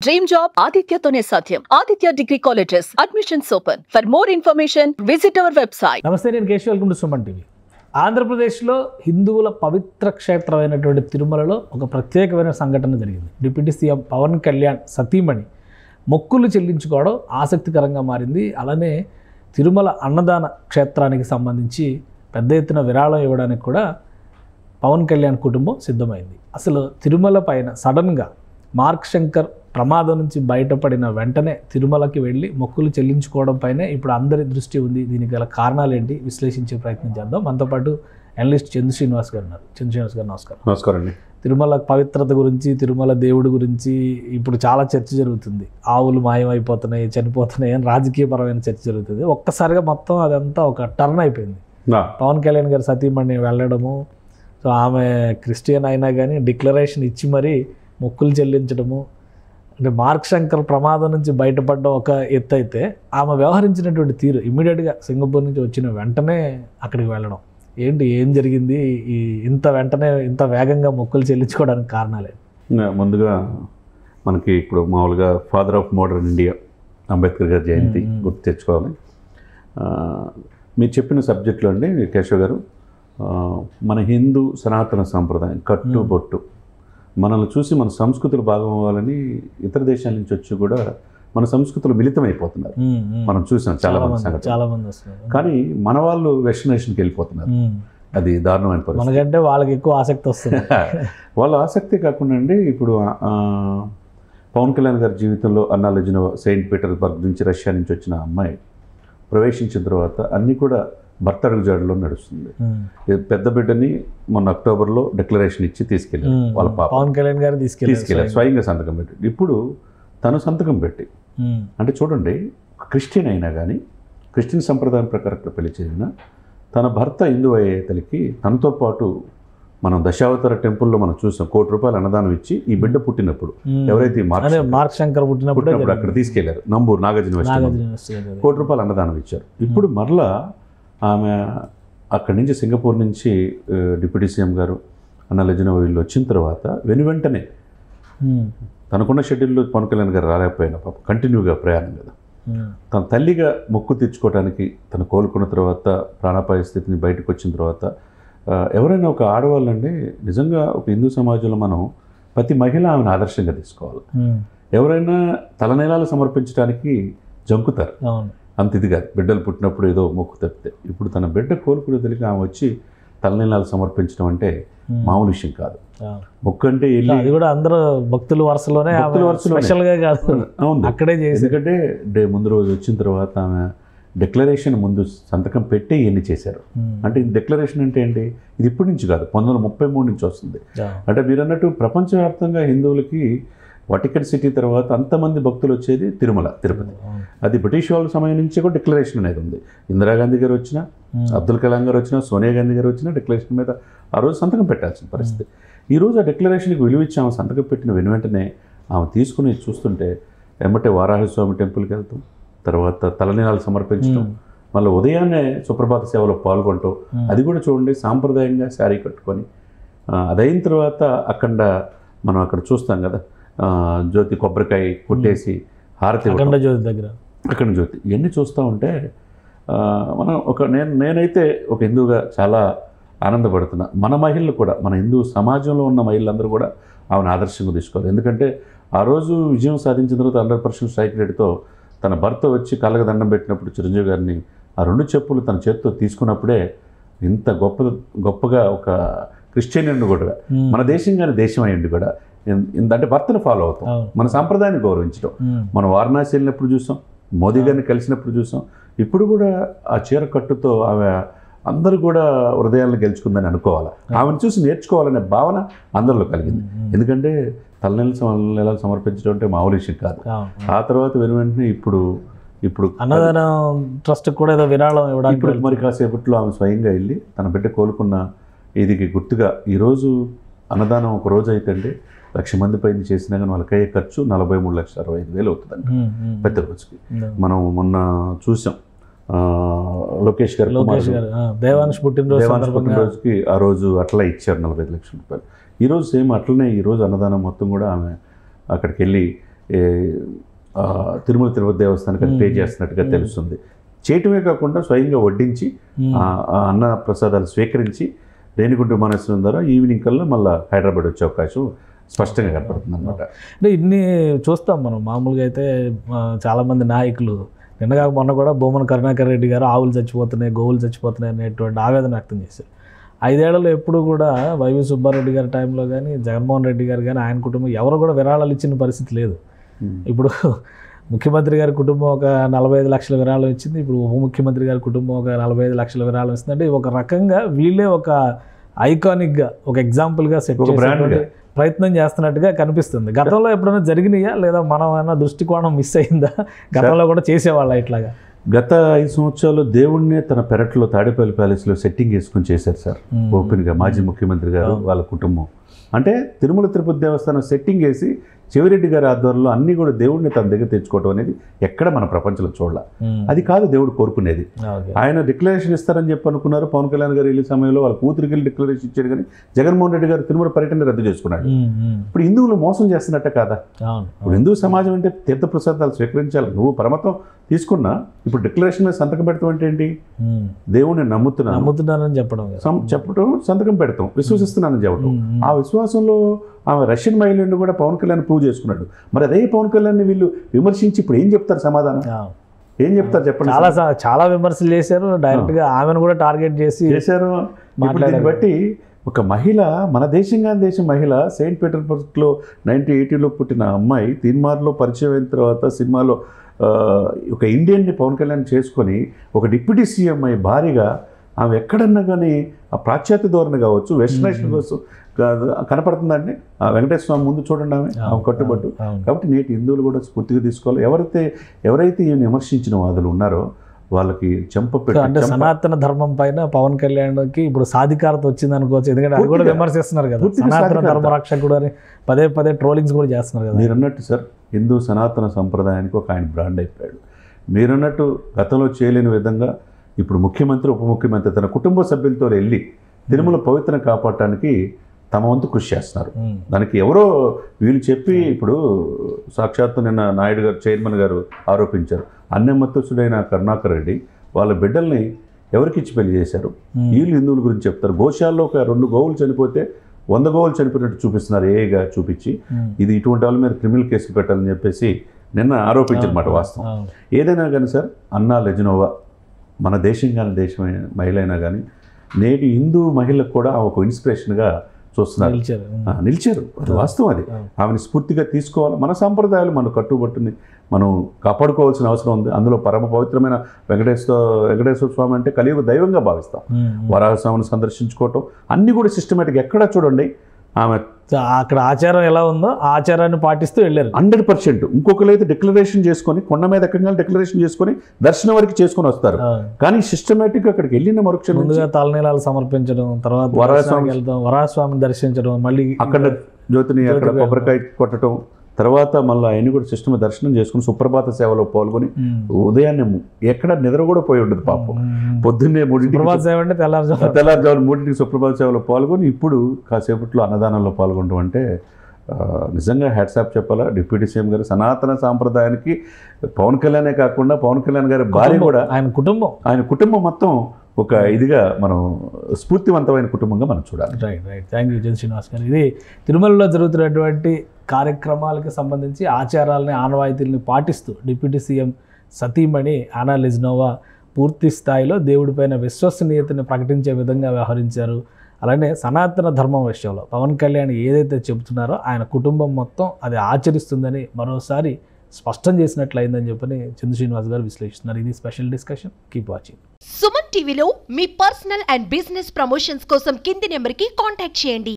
Dream job ఆదిత్యతోనే సాధ్యం. Aditya degree colleges admissions open. For more information visit our website. నమస్తే, నేను Keshav. Welcome to Suman TV. ఆంధ్రప్రదేశ్లో హిందువుల పవిత్ర క్షేత్రమైనటువంటి తిరుమలలో ఒక ప్రత్యేకమైన సంఘటన జరిగింది. డిప్యూటీ సీఎం పవన్ కళ్యాణ్ సతీమణి మొక్కులు చెల్లించుకోవడం ఆసక్తికరంగా మారింది. అలానే తిరుమల అన్నదాన క్షేత్రానికి సంబంధించి పెద్ద ఎత్తున విరాళం ఇవ్వడానికి కూడా పవన్ కళ్యాణ్ కుటుంబం సిద్ధమైంది. అసలు తిరుమల పైన సడన్గా మార్క్ శంకర్ ప్రమాదం నుంచి బయటపడిన వెంటనే తిరుమలకి వెళ్ళి మొక్కులు చెల్లించుకోవడం పైనే ఇప్పుడు అందరి దృష్టి ఉంది. దీనికి గల కారణాలు ఏంటి విశ్లేషించే ప్రయత్నం చేద్దాం. మనతో పాటు అనలిస్ట్ చంద్ర శ్రీనివాస్ గారు ఉన్నారు. చంద్ర శ్రీనివాస్ గారు నమస్కారం. నమస్కారం అండి. తిరుమల పవిత్రత గురించి, తిరుమల దేవుడి గురించి ఇప్పుడు చాలా చర్చ జరుగుతుంది. ఆవులు మాయమైపోతున్నాయి, చనిపోతున్నాయి అని రాజకీయపరమైన చర్చ జరుగుతుంది. ఒక్కసారిగా మొత్తం అదంతా ఒక టర్న్ అయిపోయింది. పవన్ కళ్యాణ్ గారు సతీమణి వెళ్ళడము, సో ఆమె క్రిస్టియన్ అయినా కానీ డిక్లరేషన్ ఇచ్చి మరీ మొక్కులు చెల్లించడము, అంటే మార్క్ శంకర్ ప్రమాదం నుంచి బయటపడ్డ ఒక ఎత్తు అయితే, ఆమె వ్యవహరించినటువంటి తీరు ఇమ్మీడియట్గా సింగపూర్ నుంచి వచ్చిన వెంటనే అక్కడికి వెళ్ళడం, ఏం జరిగింది? ఇంత వెంటనే ఇంత వేగంగా మొక్కులు చెల్లించుకోవడానికి కారణాలే? ముందుగా మనకి ఇప్పుడు మామూలుగా father of modern India Ambedkar గారి జయంతి గుర్తు తెచ్చుకోవాలి. మీరు చెప్పిన సబ్జెక్టులో అండి కేశవ్ గారు, మన హిందూ సనాతన సాంప్రదాయం కట్టుబొట్టు మనల్ని చూసి మన సంస్కృతులు భాగం అవ్వాలని ఇతర దేశాల నుంచి వచ్చి కూడా మన సంస్కృతులు మిళితమైపోతున్నారు. మనం చూసాం చాలా మంది. కానీ మన వాళ్ళు వెస్టర్నైజేషన్కి వెళ్ళిపోతున్నారు. అది దారుణమైన పరిస్థితి. మనకంటే వాళ్ళకి ఎక్కువ ఆసక్తి వస్తుంది. వాళ్ళ ఆసక్తి కాకుండా అండి, ఇప్పుడు పవన్ కళ్యాణ్ గారి జీవితంలో అన్నా లెజినోవా సెయింట్ పీటర్స్బర్గ్ నుంచి రష్యా నుంచి వచ్చిన అమ్మాయి ప్రవేశించిన తర్వాత అన్నీ కూడా భర్త అడుగుజాడలో నడుస్తుంది. పెద్ద బిడ్డని మొన్న అక్టోబర్లో డిక్లరేషన్ ఇచ్చి తీసుకెళ్ళారు వాళ్ళ పాప. పవన్ కళ్యాణ్ గారు తీసుకెళ్ళారు, స్వయంగా సంతకం పెట్టి. ఇప్పుడు తను సంతకం పెట్టి, అంటే చూడండి, క్రిస్టియన్ అయినా కానీ క్రిస్టియన్ సంప్రదాయం ప్రకారం పెళ్లి చేసిన తన భర్త హిందూ అయ్యేతలకి తనతో పాటు మనం దశావతార టెంపుల్లో మనం చూసాం, ₹1,00,00,000 అన్నదానం ఇచ్చి ఈ బిడ్డ పుట్టినప్పుడు ఎవరైతే మార్క్ శంకర్ పుట్టినప్పుడు అక్కడ తీసుకెళ్లారు, నంబూరు నాగార్జున ₹1,00,00,000 అన్నదానం ఇచ్చారు. ఇప్పుడు మరలా ఆమె అక్కడి నుంచి సింగపూర్ నుంచి డిప్యూటీ సీఎం గారు అన్నా లెజినోవా వీళ్ళు వచ్చిన తర్వాత వెంటనే తనకున్న షెడ్యూల్లో పవన్ కళ్యాణ్ గారు రాలేకపోయినా పాప కంటిన్యూగా ప్రయాణం కదా, తన తల్లిగా మొక్కు తెచ్చుకోవడానికి తను కోలుకున్న తర్వాత ప్రాణాపాయ స్థితిని బయటకు వచ్చిన తర్వాత ఎవరైనా ఒక ఆడవాళ్ళండి నిజంగా ఒక హిందూ సమాజంలో మనం ప్రతి మహిళ ఆమెను ఆదర్శంగా తీసుకోవాలి. ఎవరైనా తలనీలాలు సమర్పించడానికి జంకుతారు, అంత ఇది కాదు. బిడ్డలు పుట్టినప్పుడు ఏదో మొక్కు తప్పితే, ఇప్పుడు తన బిడ్డ కోలుకునే తెలియక ఆమె వచ్చి తలనీలాలు సమర్పించడం అంటే మామూలు విషయం కాదు. మొక్కు అంటే అది కూడా అందరూ భక్తుల వరుసలోనే అక్కడే చేసి, ఎందుకంటే ముందు రోజు వచ్చిన తర్వాత ఆమె డిక్లరేషన్ ముందు సంతకం పెట్టి ఇవన్నీ చేశారు. అంటే ఈ డిక్లరేషన్ అంటే ఏంటి? ఇది ఇప్పటి నుంచి కాదు, 1933 నుంచి వస్తుంది. అంటే మీరు అన్నట్టు ప్రపంచవ్యాప్తంగా హిందువులకి వాటికన్ సిటీ తర్వాత అంతమంది భక్తులు వచ్చేది తిరుపతి. అది బ్రిటిష్ వాళ్ళ సమయం నుంచి కూడా డిక్లరేషన్ అనేది ఉంది. ఇందిరాగాంధీ గారు వచ్చినా, అబ్దుల్ కలాం గారు వచ్చినా, సోనియా గాంధీ గారు వచ్చినా డిక్లరేషన్ మీద ఆ రోజు సంతకం పెట్టాల్సిన పరిస్థితి. ఈరోజు ఆ డిక్లరేషన్కి విలువ ఇచ్చి ఆమె సంతకం పెట్టిన వెంటనే ఆమె తీసుకుని చూస్తుంటే ఎమ్మటే వారాహస్వామి టెంపుల్కి వెళ్తాం, తర్వాత తలనీలాలు సమర్పించడం, మళ్ళీ ఉదయాన్నే సుప్రభాత సేవలో పాల్గొనటం, అది కూడా చూడండి సాంప్రదాయంగా శారీ కట్టుకొని. అదైన తర్వాత మనం అక్కడ చూస్తాం కదా, జ్యోతి కొబ్బరికాయ కొట్టేసి హారతి అఖండ జ్యోతి ఇవన్నీ చూస్తూ ఉంటే మనం నేనైతే ఒక హిందువుగా చాలా ఆనందపడుతున్నా. మన మహిళలు కూడా, మన హిందూ సమాజంలో ఉన్న మహిళలందరూ కూడా ఆమెను ఆదర్శంగా తీసుకోవాలి. ఎందుకంటే ఆ రోజు విజయం సాధించిన తర్వాత 100% స్ట్రైక్ రేటుతో తన భర్త వచ్చి కళ్ళకు దండం పెట్టినప్పుడు చిరంజీవి గారిని ఆ 2 చెప్పులు తన చేతితో తీసుకున్నప్పుడే ఇంత గొప్పగా ఒక క్రిస్టియన్ కూడా మన దేశం కానీ దేశం అయ్యండి కూడా అంటే భర్తను ఫాలో అవుతాం, మన సాంప్రదాయాన్ని గౌరవించడం. మనం వారణాసి వెళ్ళినప్పుడు చూసాం, మోదీ గారిని కలిసినప్పుడు చూసాం. ఇప్పుడు కూడా ఆ చీర కట్టుతో ఆమె అందరూ కూడా హృదయాలను గెలుచుకుందని అనుకోవాలి. ఆమెను చూసి నేర్చుకోవాలనే భావన అందరిలో కలిగింది. ఎందుకంటే తలనీలాలు సమర్పించడం అంటే మామూలు విషయం కాదు. ఆ తర్వాత వెంటనే ఇప్పుడు అన్నదానం ట్రస్ట్ కూడా ఏదో విరాళం ఇవ్వడానికి ఇప్పుడు మరి కాసేపట్లో ఆమె స్వయంగా వెళ్ళి తన బిడ్డ కోలుకున్న ఇదికి గుర్తుగా ఈరోజు అన్నదానం ఒక రోజు అయితే అండి 1,00,000 మంది పైన చేసినా కానీ వాళ్ళకి అయ్యే ఖర్చు 43,65,000 అవుతుందండి పెద్ద రోజుకి. మనం మొన్న చూసాం లోకేష్ గారు దేవాంశ్ పుట్టినరోజుకి ఆ రోజు అట్లా ఇచ్చారు ₹45 లక్షలు. ఈరోజు సేమ్ అట్లనే ఈరోజు అన్నదానం మొత్తం కూడా ఆమె అక్కడికి వెళ్ళి తిరుమల తిరుపతి దేవస్థానానికి పే చేస్తున్నట్టుగా తెలుస్తుంది. చేయటమే కాకుండా స్వయంగా వడ్డించి అన్న ప్రసాదాలు స్వీకరించి రేణిగుంట విమానాశ్రయం ద్వారా ఈవినింగ్ కల్లా మళ్ళీ హైదరాబాద్ వచ్చే అవకాశం స్పష్టంగా కనపడుతుంది అనమాట. అంటే ఇన్ని చూస్తాం మనం. మామూలుగా అయితే చాలామంది నాయకులు నిన్నగా మొన్న కూడా బొమ్మన కరుణాకర్ రెడ్డి గారు ఆవులు చచ్చిపోతున్నాయి, గోవులు చచ్చిపోతున్నాయి అనేటువంటి ఆవేదన వ్యక్తం చేశారు. 5 ఏళ్లలో ఎప్పుడు కూడా వైవి సుబ్బారెడ్డి గారి టైంలో కానీ జగన్మోహన్ రెడ్డి గారు కానీ ఆయన కుటుంబం ఎవరు కూడా విరాళాలు ఇచ్చిన పరిస్థితి లేదు. ఇప్పుడు ముఖ్యమంత్రి గారి కుటుంబం ఒక 45 లక్షల విరాళం ఇచ్చింది. ఇప్పుడు ఉప ముఖ్యమంత్రి గారి కుటుంబం ఒక 45 లక్షల విరాళం ఇస్తుంది. అంటే ఒక రకంగా వీళ్ళే ఒక ఐకానిక్గా ఒక ఎగ్జాంపుల్గా సెట్ చేసే ప్రయత్నం చేస్తున్నట్టుగా కనిపిస్తుంది. గతంలో ఎప్పుడైనా జరిగినాయా లేదా మనం ఏమైనా దృష్టికోణం మిస్ అయిందా? గతంలో కూడా చేసేవాళ్ళ ఇట్లాగా? గత 5 సంవత్సరాలు దేవుణ్ణే తన పెరట్లో తాడేపల్లి ప్యాలెస్లో సెట్టింగ్ వేసుకుని చేశారు సార్ ఓపెన్గా మాజీ ముఖ్యమంత్రి గారు వాళ్ళ కుటుంబం. అంటే తిరుమల తిరుపతి దేవస్థానం సెట్టింగ్ వేసి చెవిరెడ్డి గారి ఆధ్వర్యంలో అన్నీ కూడా దేవుడిని తన దగ్గర తెచ్చుకోవడం అనేది ఎక్కడ మన ప్రపంచంలో చూడాల. అది కాదు దేవుడు కోరుకునేది. ఆయన డిక్లరేషన్ ఇస్తారని చెప్పి అనుకున్నారు. పవన్ కళ్యాణ్ గారు వెళ్ళే సమయంలో వాళ్ళ కూతురికి వెళ్ళి డిక్లరేషన్ ఇచ్చారు, కానీ జగన్మోహన్ రెడ్డి గారు తిరుమల పర్యటన రద్దు చేసుకున్నాడు. ఇప్పుడు హిందువులు మోసం చేస్తున్నట్ట కాదా? ఇప్పుడు హిందూ సమాజం అంటే తీర్థప్రసాదాలు స్వీకరించాలి. నువ్వు పరమతం తీసుకున్నా ఇప్పుడు డిక్లరేషన్ మీద సంతకం పెడతాం అంటే ఏంటి? దేవుడిని నమ్ముతున్నానని చెప్పడం, సంతకం పెడతాం, విశ్వసిస్తున్నానని చెప్పడం. ఆ విశ్వాసంలో ఆమె రష్యన్ మహిళను కూడా పవన్ కళ్యాణ్ ప్రూవ్ చేసుకున్నాడు. మరి అదే పవన్ కళ్యాణ్ వీళ్ళు విమర్శించి ఇప్పుడు ఏం చెప్తారు? సమాధానం ఏం చెప్తారు చెప్పండి? చాలా విమర్శలు చేశారు. డైరెక్ట్గా ఆమెను కూడా టార్గెట్ చేశారు. దీన్ని బట్టి ఒక మహిళ, మన దేశం మహిళ, సెయింట్ పీటర్స్బర్గ్లో 1980లో పుట్టిన అమ్మాయి తీన్మార్లో పరిచయం అయిన తర్వాత సినిమాలో ఒక ఇండియన్ని పవన్ కళ్యాణ్ చేసుకొని ఒక డిప్యూటీ సీఎం అయ్యి భారీగా ఆమె ఎక్కడన్నా కానీ ఆ పాశ్చాత్య ధోరణి కావచ్చు, వెస్టర్నైజేషన్ కోసం కనపడుతుందండి. ఆ వెంకటేశ్వర స్వామి ముందు చూడండి ఆమె కట్టుబట్టు. కాబట్టి నేటి హిందువులు కూడా స్ఫూర్తిగా తీసుకోవాలి. ఎవరైతే ఈయన విమర్శించిన వాదులు ఉన్నారో వాళ్ళకి చెంపపెట్టి, అంటే సనాతన ధర్మం పైన పవన్ కళ్యాణ్కి ఇప్పుడు సాధికారత వచ్చింది అనుకోవచ్చు. ఎందుకంటే అది కూడా విమర్శిస్తున్నారు కదా, సనాతన ధర్మ రక్షకుడు అని పదే ట్రోలింగ్స్ కూడా చేస్తున్నారు కదా. మీరు అన్నట్టు సార్, హిందూ సనాతన సంప్రదాయానికి ఒక ఆయన బ్రాండ్ అయిపోయాడు. మీరన్నట్టు గతంలో చేయలేని విధంగా ఇప్పుడు ముఖ్యమంత్రి, ఉప ముఖ్యమంత్రి తన కుటుంబ సభ్యులతో వెళ్ళి తిరుమల పవిత్రను కాపాడటానికి తమ వంతు కృషి చేస్తున్నారు. దానికి ఎవరో వీళ్ళు చెప్పి ఇప్పుడు సాక్షాత్తు నిన్న నాయుడు గారు, చైర్మన్ గారు ఆరోపించారు, అన్యమతస్థుడైన కరుణాకర్ రెడ్డి వాళ్ళ బిడ్డల్ని ఎవరికిచ్చి పెళ్లి చేశారు. వీళ్ళు హిందువుల గురించి చెప్తారు. గోశాలలో ఒక 2 గోవులు చనిపోతే 100 గోవులు చనిపోయినట్టు చూపిస్తున్నారు ఏగా చూపించి. ఇది ఇటువంటి వాళ్ళ మీద క్రిమినల్ కేసులు పెట్టాలని చెప్పేసి నిన్న ఆరోపించారన్నమాట. వాస్తవం ఏదైనా కానీ సార్, అన్నా లెజినోవా మన దేశం కానీ మహిళ అయినా కానీ నేటి హిందూ మహిళలకు కూడా ఒక ఇన్స్పిరేషన్గా చూస్తున్నారు, నిలిచారు. అది వాస్తవం. అది ఆమెను స్ఫూర్తిగా తీసుకోవాలి. మన సాంప్రదాయాలు, మన కట్టుబట్టుని మనం కాపాడుకోవాల్సిన అవసరం ఉంది. అందులో పరమ పవిత్రమైన వెంకటేశ్వర స్వామి అంటే కలియుగ దైవంగా భావిస్తాం. వరాహస్వామిని సందర్శించుకోవటం అన్నీ కూడా సిస్టమేటిక్. ఎక్కడా చూడండి ఆమె అక్కడ ఆచారం ఎలా ఉందో ఆ ఆచారాన్ని పాటిస్తూ వెళ్ళారు 100%. ఇంకొకరైతే డిక్లరేషన్ చేసుకొని కొండ మీద ఎక్కడికి డిక్లరేషన్ చేసుకొని దర్శనం వరకు చేసుకొని వస్తారు. కానీ సిస్టమేటిక్గా అక్కడికి వెళ్ళిన మరుక్షణం ముందుగా తలనీలాలు సమర్పించడం, తర్వాత వరాహస్వామిని దర్శించడం, మళ్ళీ అక్కడ జ్యోతిని అక్కడ కొబ్బరికాయ కొట్టడం, తర్వాత మళ్ళీ ఆయన కూడా సిస్టమ్ దర్శనం చేసుకుని సుప్రభాత సేవలో పాల్గొని ఉదయాన్నే ఎక్కడ నిద్ర కూడా పోయి ఉండదు పాపం. పొద్దున్నే 3ంటికి తెల్లారుజామున 3ంటికి సుప్రభాత సేవలో పాల్గొని ఇప్పుడు కాసేపట్లో అన్నదానంలో పాల్గొనడం అంటే నిజంగా హ్యాట్సాప్ చెప్పాలా డిప్యూటీ సీఎం గారు. సనాతన సాంప్రదాయానికి పవన్ కళ్యాణే కాకుండా పవన్ కళ్యాణ్ గారి భార్య కూడా, ఆయన కుటుంబం మొత్తం ఒక ఇదిగా మనం స్ఫూర్తివంతమైన కుటుంబంగా మనం చూడాలి. రైట్. థ్యాంక్ యూ శ్రీనివాస్ గారు. ఇది తిరుమలలో జరుగుతున్నటువంటి కార్యక్రమాలకు సంబంధించి ఆచారాలని, ఆనవాయితీలని పాటిస్తూ డిప్యూటీ సీఎం సతీమణి అన్నా లెజినోవా పూర్తి స్థాయిలో దేవుడిపైన విశ్వసనీయతని ప్రకటించే విధంగా వ్యవహరించారు. అలానే సనాతన ధర్మం విషయంలో పవన్ కళ్యాణ్ ఏదైతే చెబుతున్నారో ఆయన కుటుంబం మొత్తం అది ఆచరిస్తుందని మరోసారి స్పష్టం చేసినట్లయిందని చెప్పని చంద్ర శ్రీనివాస్ గారు విశ్లేషిస్తున్నారు. ఇది special discussion. Keep watching. Suman టీవీలో మీ పర్సనల్ అండ్ బిజినెస్ ప్రమోషన్స్ కోసం కింది నెంబర్కి కాంటాక్ట్ చేయండి.